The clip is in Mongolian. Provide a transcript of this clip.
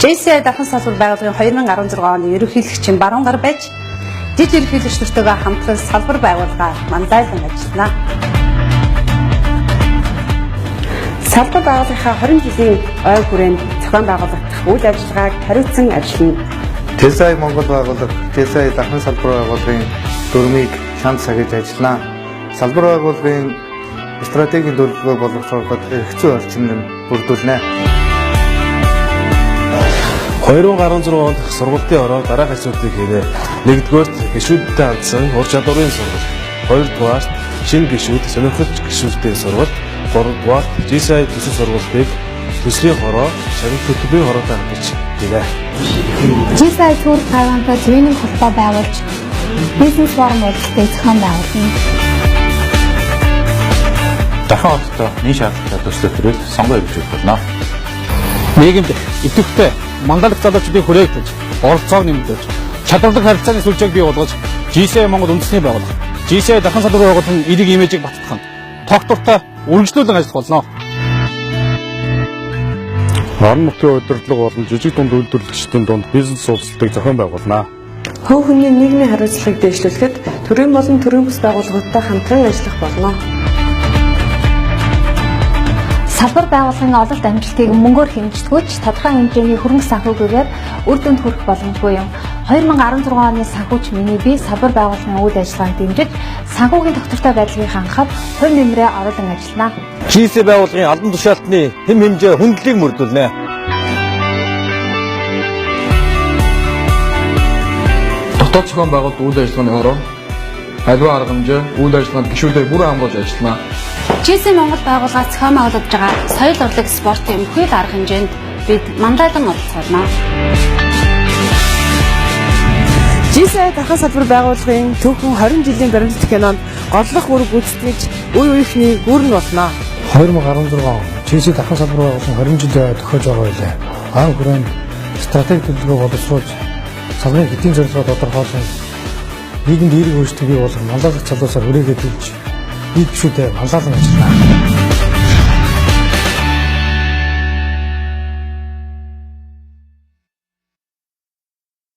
JCI дахин салбар байгууллагын 2016 оны ерөнхийлөгчийн баруун гар байж жиж ерөнхийлөгч нартайгаа хамтран салбар байгууллага мандайлан ажиллана. Салбар байгууллагынхаа 20 жилийн ой хүрээнд зохион байгуулагдах үйл ажиллагааг хариуцсан ажиллана. JCI Монгол байгууллага, JCI дахин салбар байгууллагын дүрмийг шанд сахиж ажиллана. Салбар байгууллагын стратегийн төлөвлөгөө боловсруулахад хэрэгцээ орчинд бүрдүүлнэ. 2016 онд сургалтын ороо дараах ажлуудыг хийнэ. 1-р гишүүдтэй хандсан ур чадварын сургалт, 2-р шинэ гишүүд сонирхолтой гишүүдийн сургалт, 3-р JCI төсөл сургалтыг төслийн хороо, шагнал төлбөрийн хороотой хангаж хийнэ. JCI Tour Taiwan-тай тренинг холбоо байгуулж бизнес форум уулзалтыг зохион байгуулна. Дахин одоотой нийт шаардлагатай төсөл төрөлд сонгоо хэрэгжүүлэх болно. Нийгэмд идэвхтэй мандалах залуучдыг хүрээлж, оролцоог нэмэгдүүлж, чадварлаг харилцааны сүлжээг бий болгож, JCI Монгол үндэсний байгууллага, JCI дахин салбар байгууллагын эдийг имижийг баттгах, тогтвортой үргэлжлүүлэн ажиллах болно. Орон нутгийн удирдлага болон жижиг дунд үйлдвэрлэгчдийн дунд бизнес уулзалтыг зохион байгуулна. Хувь хүний нийгмийн хариуцлагыг дэвшлүүлэхэд төрийн болон төрийн бүс байгууллагуудтай хамтран ажиллах болно. Салбар байгууллагын ололт амжилтыг мөнгөөр хэмждэггүй ч тодорхой хэмжээний хөрөнгө санхүүгээр үр дүнд хүрэх боломжгүй юм. 2016 оны санхүүч миний бие салбар байгууллагын үйл ажиллагаанд дэмжиж санхүүгийн тогтвортой байдлыг хангахад хувь нэмрээ оруулан ажиллана. JCI байгууллагын албан тушаалтны хэм хэмжээ хүндлэлийг мөрдүүлнэ. Дотоод зохион байгуулалт үйл ажиллагааны хороо, аливаа арга хэмжээ үйл ажиллагаанд гишүүдээ бүрэн хамруулж ажиллана. JCI Монгол байгууллага зохион байгуулж байгаа соёл урлаг спортын бүхэл арга хэмжээнд бид мандайлан оролцоолно. JCI дахин салбар байгууллагын түүхэн 20 жилийн баримтат кинонд горлох үүрэг гүйцэтгэж үе үеийнхний гүрэн болно. 2016 он JCI дахин салбар байгууллагын 20 жилийн тохиож байгаа байлаа. Аав хүрээнд стратеги төлөвлөгөө боловсруулж, салбарын хэдийн зорилгоо тодорхойлсон, нийгэмд эерэг өөрчлөлт бий болгох мандалах залуусаар хүрээгээд хэлж, ийм гишүүдэд мандалан ажиллана.